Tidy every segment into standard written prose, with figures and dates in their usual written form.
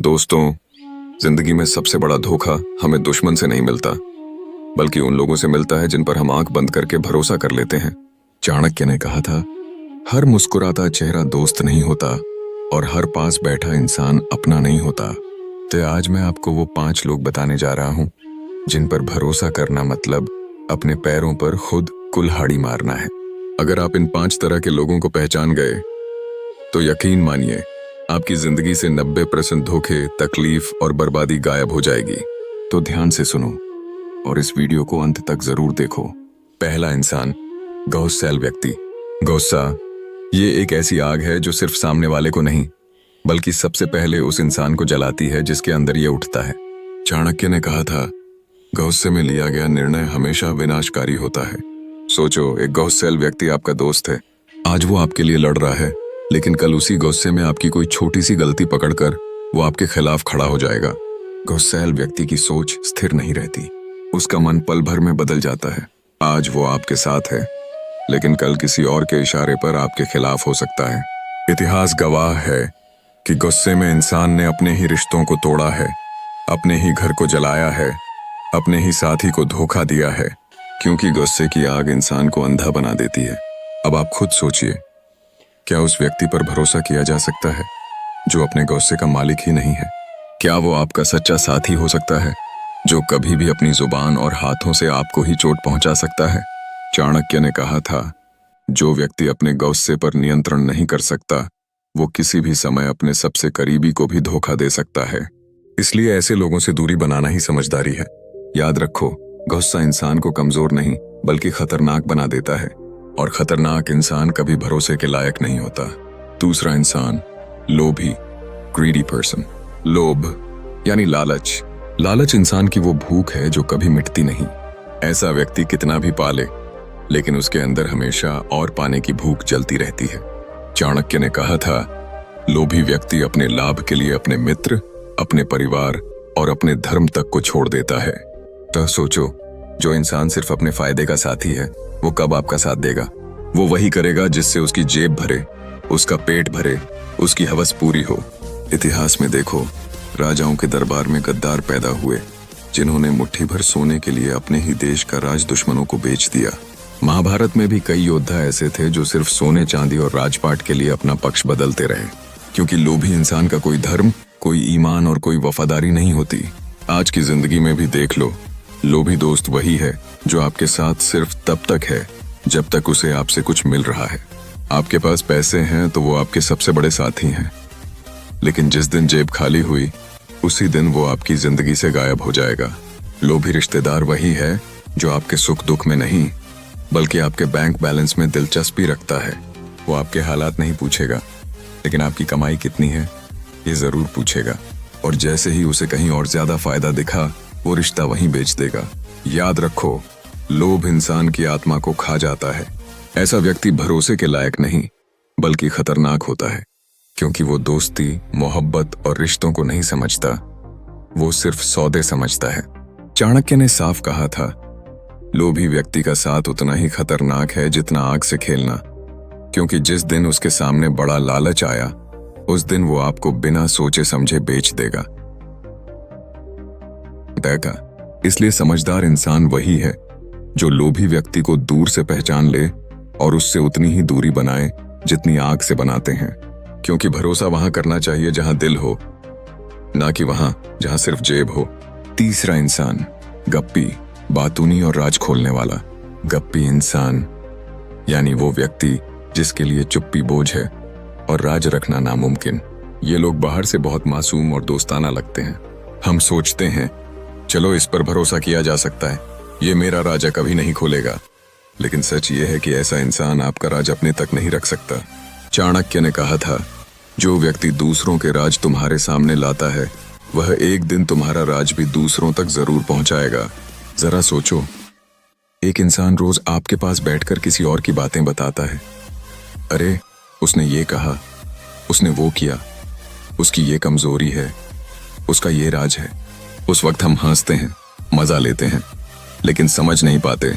दोस्तों, जिंदगी में सबसे बड़ा धोखा हमें दुश्मन से नहीं मिलता, बल्कि उन लोगों से मिलता है जिन पर हम आंख बंद करके भरोसा कर लेते हैं। चाणक्य ने कहा था, हर मुस्कुराता चेहरा दोस्त नहीं होता और हर पास बैठा इंसान अपना नहीं होता। तो आज मैं आपको वो 5 लोग बताने जा रहा हूं जिन पर भरोसा करना मतलब अपने पैरों पर खुद कुल्हाड़ी मारना है। अगर आप इन 5 तरह के लोगों को पहचान गए तो यकीन मानिए आपकी जिंदगी से 90% धोखे, तकलीफ और बर्बादी गायब हो जाएगी। तो ध्यान से सुनो और इस वीडियो को अंत तक जरूर देखो। पहला इंसान, गौस्सैल व्यक्ति। गुस्सा ये एक ऐसी आग है जो सिर्फ सामने वाले को नहीं बल्कि सबसे पहले उस इंसान को जलाती है जिसके अंदर ये उठता है। चाणक्य ने कहा था, गुस्से में लिया गया निर्णय हमेशा विनाशकारी होता है। सोचो, एक गौस्सैल व्यक्ति आपका दोस्त है। आज वो आपके लिए लड़ रहा है, लेकिन कल उसी गुस्से में आपकी कोई छोटी सी गलती पकड़कर वो आपके खिलाफ खड़ा हो जाएगा। गौस्सैल व्यक्ति की सोच स्थिर नहीं रहती, उसका मन पल भर में बदल जाता है। आज वो आपके साथ है, लेकिन कल किसी और के इशारे पर आपके खिलाफ हो सकता है। इतिहास गवाह है कि गुस्से में इंसान ने अपने ही रिश्तों को तोड़ा है, अपने ही घर को जलाया है, अपने ही साथी को धोखा दिया है, क्योंकि गुस्से की आग इंसान को अंधा बना देती है। अब आप खुद सोचिए, क्या उस व्यक्ति पर भरोसा किया जा सकता है जो अपने गुस्से का मालिक ही नहीं है? क्या वो आपका सच्चा साथी हो सकता है जो कभी भी अपनी जुबान और हाथों से आपको ही चोट पहुंचा सकता है? चाणक्य ने कहा था, जो व्यक्ति अपने गुस्से पर नियंत्रण नहीं कर सकता वो किसी भी समय अपने सबसे करीबी को भी धोखा दे सकता है। इसलिए ऐसे लोगों से दूरी बनाना ही समझदारी है। याद रखो, गुस्सा इंसान को कमजोर नहीं बल्कि खतरनाक बना देता है, और खतरनाक इंसान कभी भरोसे के लायक नहीं होता। दूसरा इंसान, लोभी, ग्रीडी पर्सन। लोभ यानी लालच। लालच इंसान की वो भूख है जो कभी मिटती नहीं। ऐसा व्यक्ति कितना भी पाले, लेकिन उसके अंदर हमेशा और पाने की भूख जलती रहती है। चाणक्य ने कहा था, लोभी व्यक्ति अपने लाभ के लिए अपने मित्र, अपने परिवार और अपने धर्म तक को छोड़ देता है। तो सोचो, जो इंसान सिर्फ अपने फायदे का साथी है वो कब आपका साथ देगा? वो वही करेगा जिससे उसकी जेब भरे, उसका पेट भरे, उसकी हवस पूरी हो। इतिहास में देखो, राजाओं के दरबार में गद्दार पैदा हुए जिन्होंने मुट्ठी भर सोने के लिए अपने ही देश का राज दुश्मनों को बेच दिया। महाभारत में भी कई योद्धा ऐसे थे जो सिर्फ सोने, चांदी और राजपाट के लिए अपना पक्ष बदलते रहे, क्योंकि लोभी इंसान का कोई धर्म, कोई ईमान और कोई वफादारी नहीं होती। आज की जिंदगी में भी देख लो, लोभी दोस्त वही है जो आपके साथ सिर्फ तब तक है जब तक उसे आपसे कुछ मिल रहा है। आपके पास पैसे हैं तो वो आपके सबसे बड़े साथी हैं, लेकिन जिस दिन जेब खाली हुई उसी दिन वो आपकी जिंदगी से गायब हो जाएगा। लोभी रिश्तेदार वही है जो आपके सुख दुख में नहीं बल्कि आपके बैंक बैलेंस में दिलचस्पी रखता है। वो आपके हालात नहीं पूछेगा, लेकिन आपकी कमाई कितनी है ये जरूर पूछेगा, और जैसे ही उसे कहीं और ज्यादा फायदा दिखा वो रिश्ता वहीं बेच देगा। याद रखो, लोभ इंसान की आत्मा को खा जाता है। ऐसा व्यक्ति भरोसे के लायक नहीं बल्कि खतरनाक होता है, क्योंकि वो दोस्ती, मोहब्बत और रिश्तों को नहीं समझता, वो सिर्फ सौदे समझता है। चाणक्य ने साफ कहा था, लोभी व्यक्ति का साथ उतना ही खतरनाक है जितना आग से खेलना, क्योंकि जिस दिन उसके सामने बड़ा लालच आया उस दिन वो आपको बिना सोचे समझे बेच देगा। इसलिए समझदार इंसान वही है जो लोभी व्यक्ति को दूर से पहचान ले और उससे उतनी ही दूरी बनाए जितनी आग से बनाते हैं, क्योंकि भरोसा वहां करना चाहिए जहां दिल हो, ना कि वहां जहां सिर्फ जेब हो। तीसरा इंसान, गप्पी, बातूनी और राज खोलने वाला। गप्पी इंसान यानी वो व्यक्ति जिसके लिए चुप्पी बोझ है और राज रखना नामुमकिन। ये लोग बाहर से बहुत मासूम और दोस्ताना लगते हैं। हम सोचते हैं, चलो इस पर भरोसा किया जा सकता है, ये मेरा राज कभी नहीं खोलेगा, लेकिन सच ये है कि ऐसा इंसान आपका राज अपने तक नहीं रख सकता। चाणक्य ने कहा था, जो व्यक्ति दूसरों के राज तुम्हारे सामने लाता है वह एक दिन तुम्हारा राज भी दूसरों तक जरूर पहुंचाएगा। जरा सोचो, एक इंसान रोज आपके पास बैठकर किसी और की बातें बताता है, अरे उसने ये कहा, उसने वो किया, उसकी ये कमजोरी है, उसका ये राज है। उस वक्त हम हंसते हैं, मजा लेते हैं, लेकिन समझ नहीं पाते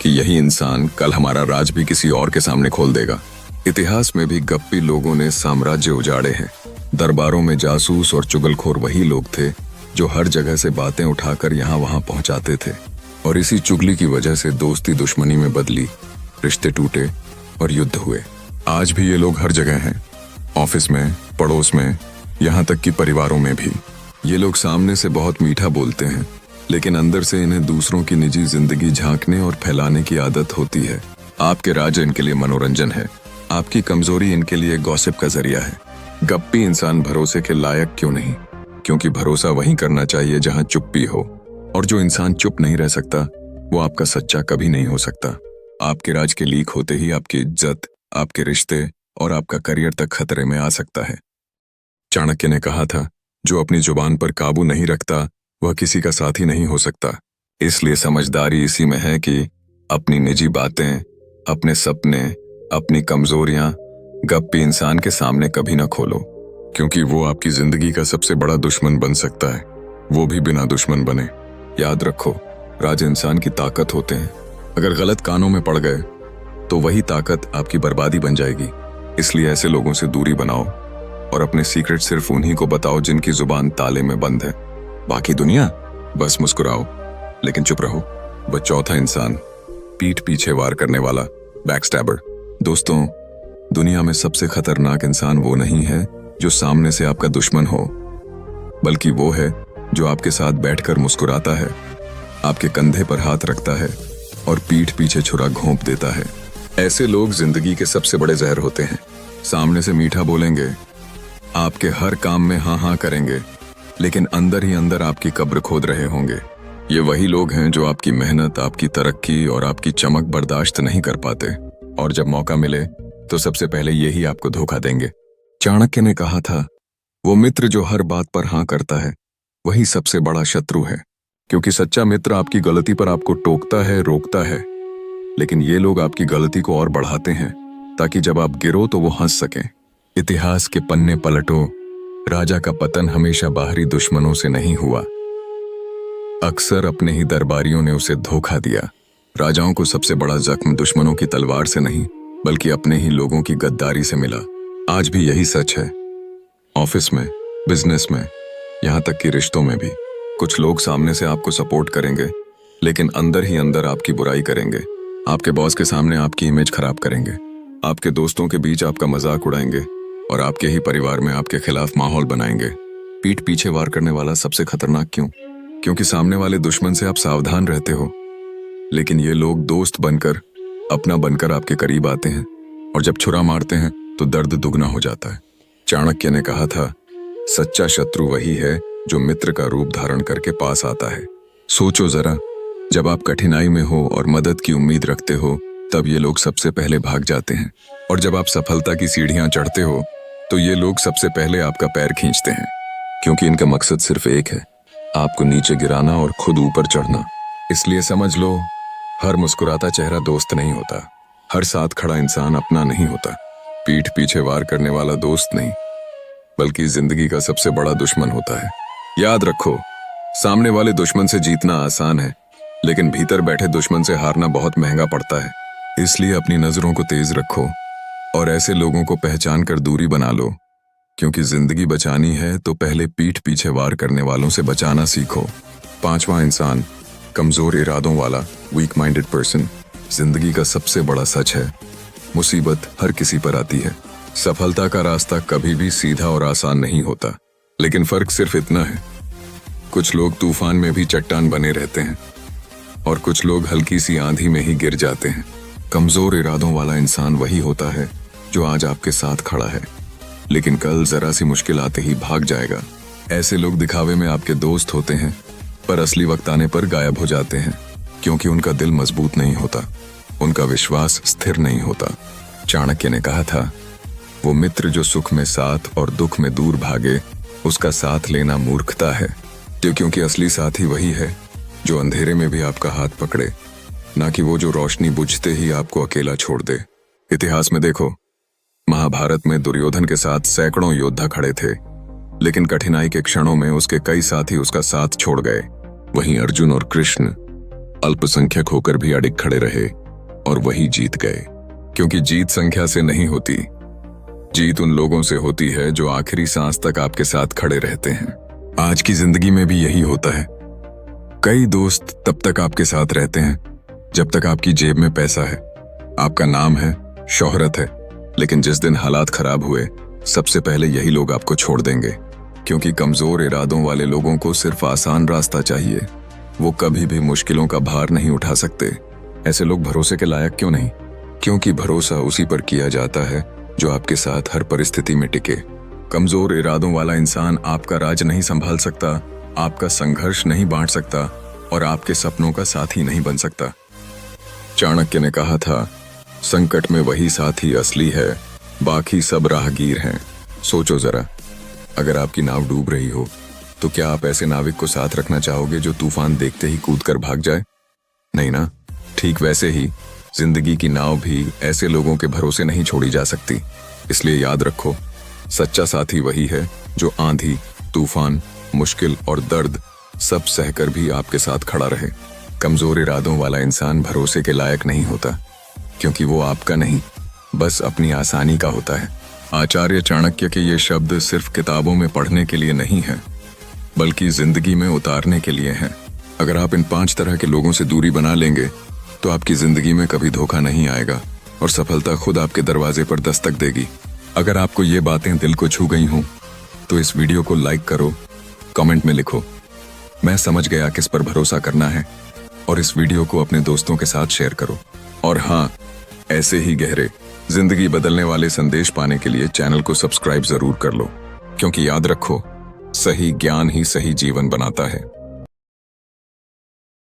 कि यही इंसान कल हमारा राज भी किसी और के सामने खोल देगा। इतिहास में भी गप्पी लोगों ने साम्राज्य उजाड़े हैं, दरबारों में जासूस और चुगलखोर वही लोग थे जो हर जगह से बातें उठाकर यहाँ वहां पहुंचाते थे, और इसी चुगली की वजह से दोस्ती दुश्मनी में बदली, रिश्ते टूटे और युद्ध हुए। आज भी ये लोग हर जगह हैं, ऑफिस में, पड़ोस में, यहाँ तक कि परिवारों में भी। ये लोग सामने से बहुत मीठा बोलते हैं, लेकिन अंदर से इन्हें दूसरों की निजी जिंदगी झांकने और फैलाने की आदत होती है। आपके राज इनके लिए मनोरंजन है, आपकी कमजोरी इनके लिए गॉसिप का जरिया है। गप्पी इंसान भरोसे के लायक क्यों नहीं? क्योंकि भरोसा वहीं करना चाहिए जहां चुप्पी हो, और जो इंसान चुप नहीं रह सकता वो आपका सच्चा कभी नहीं हो सकता। आपके राज के लीक होते ही आपकी इज्जत, आपके रिश्ते और आपका करियर तक खतरे में आ सकता है। चाणक्य ने कहा था, जो अपनी जुबान पर काबू नहीं रखता वह किसी का साथी नहीं हो सकता। इसलिए समझदारी इसी में है कि अपनी निजी बातें, अपने सपने, अपनी कमजोरियां गप्पी इंसान के सामने कभी ना खोलो, क्योंकि वो आपकी जिंदगी का सबसे बड़ा दुश्मन बन सकता है, वो भी बिना दुश्मन बने। याद रखो, राज इंसान की ताकत होते हैं, अगर गलत कानों में पड़ गए तो वही ताकत आपकी बर्बादी बन जाएगी। इसलिए ऐसे लोगों से दूरी बनाओ और अपने सीक्रेट सिर्फ उन्हीं को बताओ जिनकी जुबान ताले में बंद है। बाकी दुनिया बस मुस्कुराओ, लेकिन चुप रहो। वह चौथा इंसान, पीठ पीछे वार करने वाला, बैकस्टैबर। दोस्तों, दुनिया में सबसे खतरनाक इंसान वो नहीं है जो सामने से आपका दुश्मन हो, बल्कि वो है जो आपके साथ बैठकर मुस्कुराता है, आपके कंधे पर हाथ रखता है और पीठ पीछे छुरा घोंप देता है। ऐसे लोग जिंदगी के सबसे बड़े जहर होते हैं। सामने से मीठा बोलेंगे, आपके हर काम में हाँ हाँ करेंगे, लेकिन अंदर ही अंदर आपकी कब्र खोद रहे होंगे। ये वही लोग हैं जो आपकी मेहनत, आपकी तरक्की और आपकी चमक बर्दाश्त नहीं कर पाते, और जब मौका मिले तो सबसे पहले यही आपको धोखा देंगे। चाणक्य ने कहा था, वो मित्र जो हर बात पर हाँ करता है वही सबसे बड़ा शत्रु है, क्योंकि सच्चा मित्र आपकी गलती पर आपको टोकता है, रोकता है, लेकिन ये लोग आपकी गलती को और बढ़ाते हैं ताकि जब आप गिरो तो वो हंस सकें। इतिहास के पन्ने पलटो, राजा का पतन हमेशा बाहरी दुश्मनों से नहीं हुआ, अक्सर अपने ही दरबारियों ने उसे धोखा दिया। राजाओं को सबसे बड़ा जख्म दुश्मनों की तलवार से नहीं, बल्कि अपने ही लोगों की गद्दारी से मिला। आज भी यही सच है, ऑफिस में, बिजनेस में, यहाँ तक कि रिश्तों में भी। कुछ लोग सामने से आपको सपोर्ट करेंगे, लेकिन अंदर ही अंदर आपकी बुराई करेंगे। आपके बॉस के सामने आपकी इमेज खराब करेंगे, आपके दोस्तों के बीच आपका मजाक उड़ाएंगे और आपके ही परिवार में आपके खिलाफ माहौल बनाएंगे। पीठ पीछे वार करने वाला सबसे खतरनाक क्यों? क्योंकि सामने वाले दुश्मन से आप सावधान रहते हो, लेकिन ये लोग दोस्त बनकर, अपना बनकर आपके करीब आते हैं, और जब छुरा मारते हैं तो दर्द दुगना हो जाता है। चाणक्य ने कहा था, सच्चा शत्रु वही है जो मित्र का रूप धारण करके पास आता है। सोचो जरा, जब आप कठिनाई में हो और मदद की उम्मीद रखते हो, तब ये लोग सबसे पहले भाग जाते हैं, और जब आप सफलता की सीढ़ियां चढ़ते हो तो ये लोग सबसे पहले आपका पैर खींचते हैं, क्योंकि इनका मकसद सिर्फ एक है, आपको नीचे गिराना और खुद ऊपर चढ़ना। इसलिए समझ लो, हर मुस्कुराता चेहरा दोस्त नहीं होता, हर साथ खड़ा इंसान अपना नहीं होता। पीठ पीछे वार करने वाला दोस्त नहीं, बल्कि जिंदगी का सबसे बड़ा दुश्मन होता है। याद रखो, सामने वाले दुश्मन से जीतना आसान है, लेकिन भीतर बैठे दुश्मन से हारना बहुत महंगा पड़ता है। इसलिए अपनी नजरों को तेज रखो और ऐसे लोगों को पहचान कर दूरी बना लो, क्योंकि जिंदगी बचानी है तो पहले पीठ पीछे वार करने वालों से बचाना सीखो। पांचवा इंसान, कमजोर इरादों वाला, वीक माइंडेड पर्सन। जिंदगी का सबसे बड़ा सच है, मुसीबत हर किसी पर आती है। सफलता का रास्ता कभी भी सीधा और आसान नहीं होता, लेकिन फर्क सिर्फ इतना है, कुछ लोग तूफान में भी चट्टान बने रहते हैं और कुछ लोग हल्की सी आंधी में ही गिर जाते हैं। कमजोर इरादों वाला इंसान वही होता है जो आज आपके साथ खड़ा है, लेकिन कल जरा सी मुश्किल आते ही भाग जाएगा। ऐसे लोग दिखावे में आपके दोस्त होते हैं, पर असली वक्त आने पर गायब हो जाते हैं, क्योंकि उनका दिल मजबूत नहीं होता, उनका विश्वास स्थिर नहीं होता। चाणक्य ने कहा था, वो मित्र जो सुख में साथ और दुख में दूर भागे, उसका साथ लेना मूर्खता है। क्योंकि असली साथी वही है जो अंधेरे में भी आपका हाथ पकड़े, ना कि वो जो रोशनी बुझते ही आपको अकेला छोड़ दे। इतिहास में देखो, महाभारत में दुर्योधन के साथ सैकड़ों योद्धा खड़े थे, लेकिन कठिनाई के क्षणों में उसके कई साथी उसका साथ छोड़ गए। वहीं अर्जुन और कृष्ण अल्पसंख्यक होकर भी अडिग खड़े रहे और वही जीत गए, क्योंकि जीत संख्या से नहीं होती, जीत उन लोगों से होती है जो आखिरी सांस तक आपके साथ खड़े रहते हैं। आज की जिंदगी में भी यही होता है। कई दोस्त तब तक आपके साथ रहते हैं जब तक आपकी जेब में पैसा है, आपका नाम है, शोहरत है। लेकिन जिस दिन हालात खराब हुए, सबसे पहले यही लोग आपको छोड़ देंगे, क्योंकि कमजोर इरादों वाले लोगों को सिर्फ आसान रास्ता चाहिए। वो कभी भी मुश्किलों का भार नहीं उठा सकते। ऐसे लोग भरोसे के लायक क्यों नहीं? क्योंकि भरोसा उसी पर किया जाता है जो आपके साथ हर परिस्थिति में टिके। कमजोर इरादों वाला इंसान आपका राज नहीं संभाल सकता, आपका संघर्ष नहीं बांट सकता और आपके सपनों का साथी नहीं बन सकता। चाणक्य ने कहा था, संकट में वही साथी असली है, बाकी सब राहगीर हैं। सोचो जरा, अगर आपकी नाव डूब रही हो तो क्या आप ऐसे नाविक को साथ रखना चाहोगे जो तूफान देखते ही कूद कर भाग जाए? नहीं ना। ठीक वैसे ही जिंदगी की नाव भी ऐसे लोगों के भरोसे नहीं छोड़ी जा सकती। इसलिए याद रखो, सच्चा साथी वही है जो आंधी, तूफान, मुश्किल और दर्द सब सहकर भी आपके साथ खड़ा रहे। कमजोर इरादों वाला इंसान भरोसे के लायक नहीं होता, क्योंकि वो आपका नहीं, बस अपनी आसानी का होता है। आचार्य चाणक्य के ये शब्द सिर्फ किताबों में पढ़ने के लिए नहीं है, बल्कि जिंदगी में उतारने के लिए हैं। अगर आप इन 5 तरह के लोगों से दूरी बना लेंगे तो आपकी जिंदगी में कभी धोखा नहीं आएगा और सफलता खुद आपके दरवाजे पर दस्तक देगी। अगर आपको ये बातें दिल को छू गई हों तो इस वीडियो को लाइक करो, कमेंट में लिखो, मैं समझ गया किस पर भरोसा करना है, और इस वीडियो को अपने दोस्तों के साथ शेयर करो। और हाँ, ऐसे ही गहरे, जिंदगी बदलने वाले संदेश पाने के लिए चैनल को सब्सक्राइब जरूर कर लो, क्योंकि याद रखो, सही ज्ञान ही सही जीवन बनाता है।